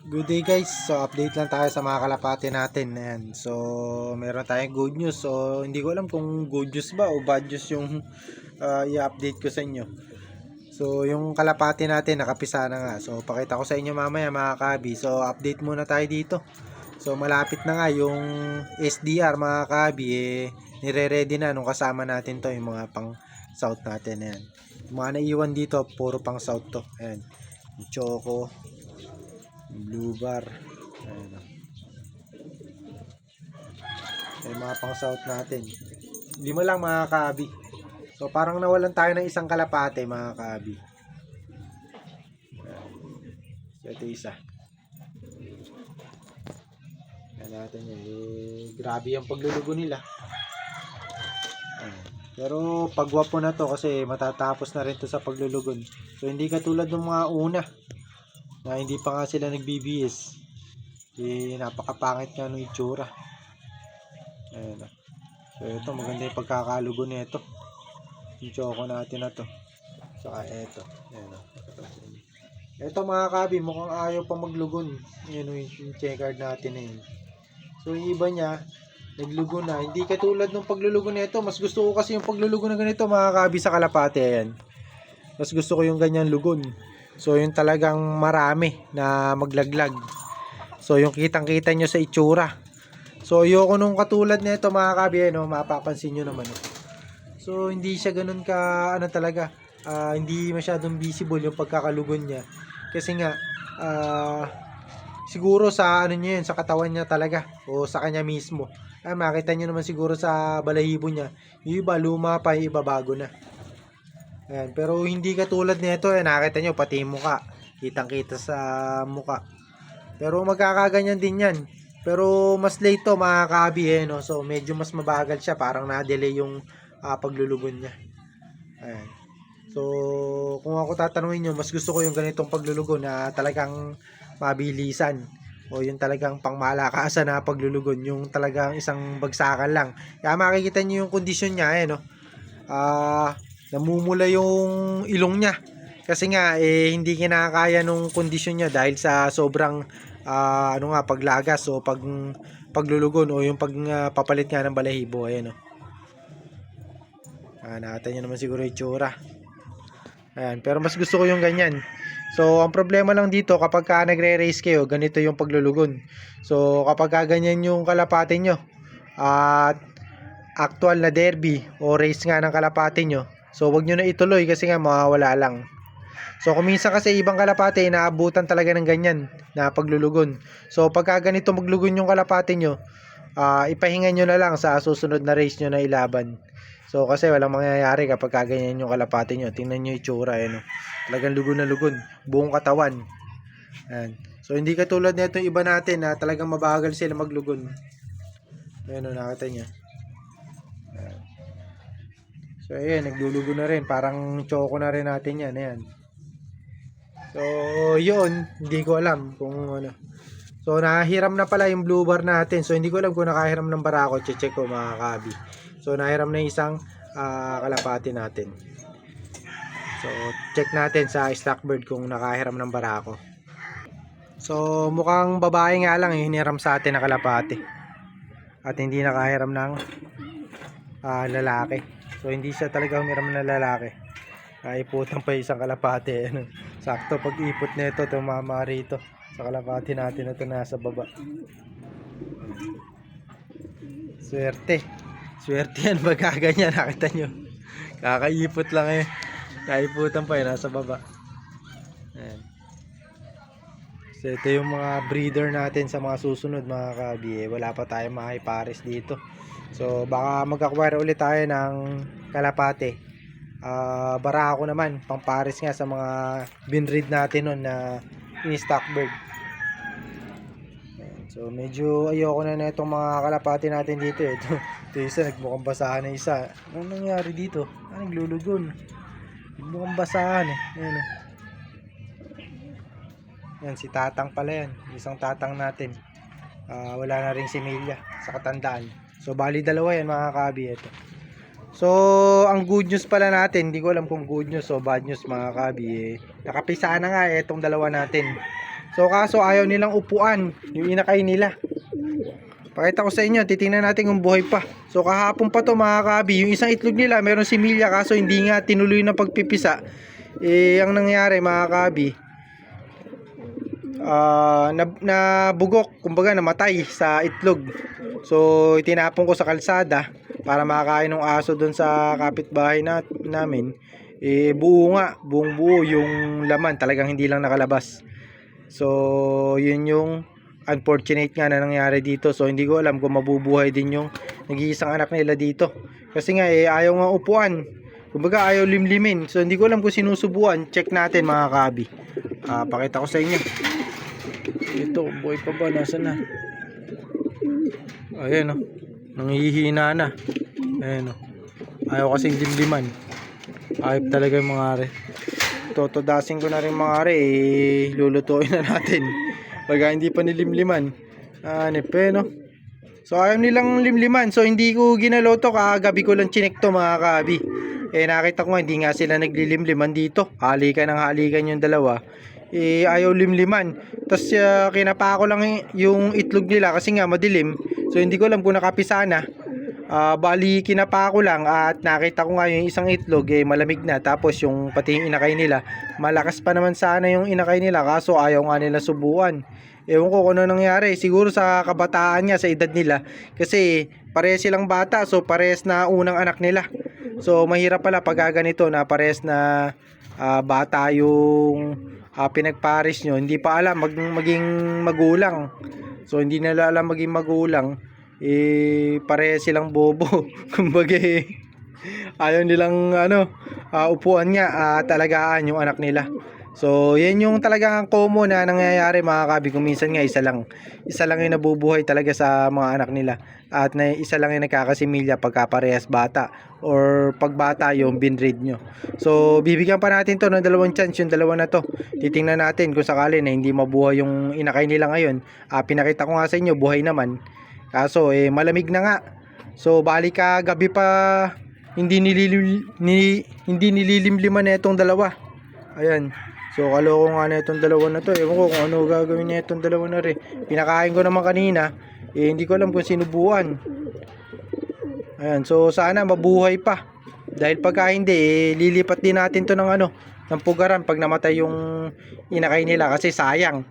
Good day guys, so update lang tayo sa mga kalapati natin. Ayan. So meron tayong good news. So hindi ko alam kung good news ba o bad news yung i-update ko sa inyo. So yung kalapati natin nakapisa na nga. So pakita ko sa inyo mamaya mga kabi. So update muna tayo dito. So malapit na nga yung SDR mga kabi. Nire-ready na nung kasama natin to yung mga pang south natin. Ayan. Yung mga naiwan dito puro pang south to. Ayan. Yung choco, blue bar, ayan, ay mga pang south natin. Lima lang mga kaabi. So parang nawalan tayo ng isang kalapate mga kaabi. So ito isa. Ayan natin yun. Grabe yung paglulugo nila. Ayan. Pero pagwapo na to kasi matatapos na rin to sa paglulugon. So hindi katulad ng mga una na hindi pa nga sila nagbibihis. Napakapangit nga ng itsura. Ayan. So ito maganda yung pagkakalugo nito. Yung choco natin na to. Saka ito. Ayan. Ito mga kabi, mukhang ayaw pa maglugon. Ayan yung checkered natin na yun. So yung iba niya, naglugo na. Hindi katulad ng paglulugo nito. Mas gusto ko kasi yung paglulugo na ganito mga kabi sa kalapate. Ayan. Mas gusto ko yung ganyan lugon. So yung talagang marami na maglaglag. So yung kitang-kita nyo sa itsura. So ayoko nung katulad nito mga kabi, no, mapapansin nyo naman. So hindi siya ganun ka talaga. Hindi masyadong visible yung pagkakalugon niya. Kasi nga siguro sa niya yun, sa katawan niya talaga o sa kanya mismo. Makita nyo naman siguro sa balahibo niya. Yung iba luma pa, yung iba bago na. Ayan, pero hindi katulad nito, nakita nyo pati yung muka. Kitang-kita sa muka. Pero magkakaganyan din yan. Pero mas late to mga kaabi no? So medyo mas mabagal siya. Parang na-delay yung paglulugon niya. Ayan. So kung ako tatanungin nyo, mas gusto ko yung ganitong paglulugon na talagang mabilisan. O yung talagang pangmalakasan na paglulugon. Yung talagang isang bagsakan lang. Kaya makikita nyo yung kondisyon niya. No? Namumula yung ilong niya. Kasi nga hindi kinakaya nung kondisyon niya dahil sa sobrang paglagas o paglulugon o yung papalit nga ng balahibo. Ayan o. Nakita nyo naman siguro yung tsura. Ayan, pero mas gusto ko yung ganyan. So ang problema lang dito kapag ka nagre-race kayo, ganito yung paglulugon. So kapag ka ganyan yung kalapate nyo at actual na derby o race nga ng kalapate nyo, so wag nyo na ituloy kasi nga mawawala lang. So kung minsan kasi ibang kalapate inaabutan talaga ng ganyan na paglulugon. So pagka ganito maglugon yung kalapate nyo, ipahinga nyo na lang sa susunod na race nyo na ilaban. So kasi walang mangyayari kapag ganyan yung kalapate nyo. Tingnan nyo yung itsura, no? Talagang lugon na lugon, buong katawan. Ayan. So hindi katulad nito yung iba natin na talagang mabagal sila maglugon. Ayan o, nakita nyo. Ayan. So ayan, naglulugo na rin. Parang choco na rin natin yan. Ayan. So yun, hindi ko alam kung ano. So nahiram na pala yung blue bar natin. So hindi ko alam kung nakahiram ng barako. Check ko mga kabi. So nahiram na isang kalapati natin. So check natin sa Stockbird kung nakahiram ng barako. So mukhang babae nga lang hiniram sa atin na kalapati. At hindi nakahiram ng lalaki. So hindi siya talaga humiram ng lalaki. Iputan pa isang kalapati. Sakto pag ipot nito tumama rito sa kalapati natin na ito nasa baba. Swerte yan baga ganyan, nakita nyo kakaipot lang kaiputan pa nasa baba. Ayan. So ito yung mga breeder natin sa mga susunod mga kabi. Wala pa tayong mga ipares dito. So baka mag-acquire ulit tayo ng kalapate. Barako naman pang pares nga sa mga binreed natin nun na in-stockbird. So medyo ayoko na itong mga kalapati natin dito. Ito isa nagmukhang basahan na isa. Ano nangyari dito? Naglulugon. Nagmukhang basahan Ayan o. Yan si Tatang pala yan. Isang Tatang natin. Wala na rin si Melia sa katandaan. So bali dalawa yan mga kabi ito. So ang good news pala natin, hindi ko alam kung good news o bad news mga kabi. Nakapisa na nga itong dalawa natin. So kaso ayaw nilang upuan yung inakay nila. Pakita ko sa inyo, titingnan natin kung buhay pa. So kahapon pa to mga kabi, yung isang itlog nila meron similya kaso hindi nga tinuloy na pagpipisa. Ang nangyari mga kabi, nabugok, kumbaga namatay sa itlog. So itinapon ko sa kalsada para makakain ng aso doon sa kapitbahay namin. Buo nga, buong buo yung laman, talagang hindi lang nakalabas. So yun yung unfortunate nga na nangyari dito. So hindi ko alam kung mabubuhay din yung nag-iisang anak nila dito. Kasi nga ayaw nga upuan. Kumbaga ayaw limlimin. So hindi ko alam kung sinusubuan. Check natin mga kabi. Pakita ko sa inyo. Ito, buhay pa ba? Nasaan na? Ayan o. Nangihina na. Ayan o. Ayaw kasing limliman. Ayop talaga yung mga are. Totodasin ko na rin mga are. Lulutuin na natin. Pagka hindi pa nilimliman. No? So ayaw nilang limliman. So hindi ko ginaloto. Kagabi ko lang chinek to mga kabi. Nakita ko nga hindi nga sila naglilimliman dito. Halikan ng halikan yung dalawa. Ayaw limliman. Tapos kinapa ko lang yung itlog nila kasi nga madilim. So hindi ko alam kung nakapisa na. Bali kinapa ko lang at nakita ko nga yung isang itlog malamig na. Tapos yung pati yung inakay nila, malakas pa naman sana yung inakay nila kaso ayaw nga nila subuan. Ewan ko kung ano nangyari. Siguro sa kabataan niya, sa edad nila. Kasi parehas silang bata. So parehas na unang anak nila. So mahirap pala pag ganito na parehas na bata yung pinagpares nyo. Hindi pa alam maging magulang. So hindi nila alam maging magulang. Parehas silang bobo. Kumbaga ayaw nilang upuan nga talagaan yung anak nila. So yan yung talagang common na nangyayari mga kabi. Kung minsan nga isa lang yung nabubuhay talaga sa mga anak nila. At isa lang yung nagkakasimilya pagka parehas bata. Or pag bata yung binread nyo. So bibigyan pa natin to ng dalawang chance. Yung dalawa na to, titingnan natin kung sakali na hindi mabuhay yung inakay nila ngayon. Pinakita ko nga sa inyo, buhay naman. Kaso malamig na nga. So balik gabi pa hindi nililimliman na itong dalawa. Ayan. So kaloko nga na itong dalawa na to. Ewan ko kung ano gagawin niya itong dalawa na rin. Pinakain ko naman kanina. Hindi ko alam kung sinubuan. Ayan. So sana mabuhay pa. Dahil pagka hindi lilipat din natin to ng ng pugaran pag namatay yung inakay nila. Kasi sayang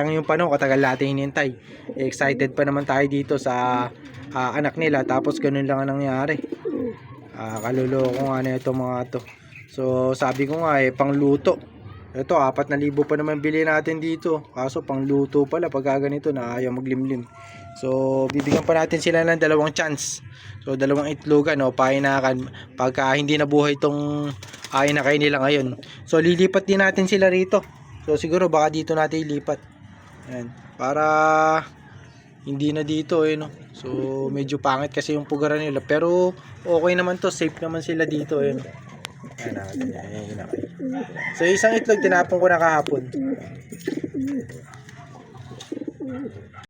yung panahon, katagal natin hinintay. Excited pa naman tayo dito sa anak nila. Tapos ganun lang ang nangyari. Kaluloko nga na ito mga to. So sabi ko nga pangluto. Ito 4,000 pa naman bili natin dito. Kaso pangluto pala pag ganito na ayaw maglimlim. So bibigyan pa natin sila ng dalawang chance. So dalawang itlogan painakan pagka hindi nabuhay itong inakay nila ngayon. So lilipat din natin sila rito. So siguro baka dito natin ilipat. Ayan. Para hindi na dito So medyo pangit kasi yung pugaran nila. pero okay naman to, safe naman sila dito Ayan. So isang itlog tinapon ko na kahapon.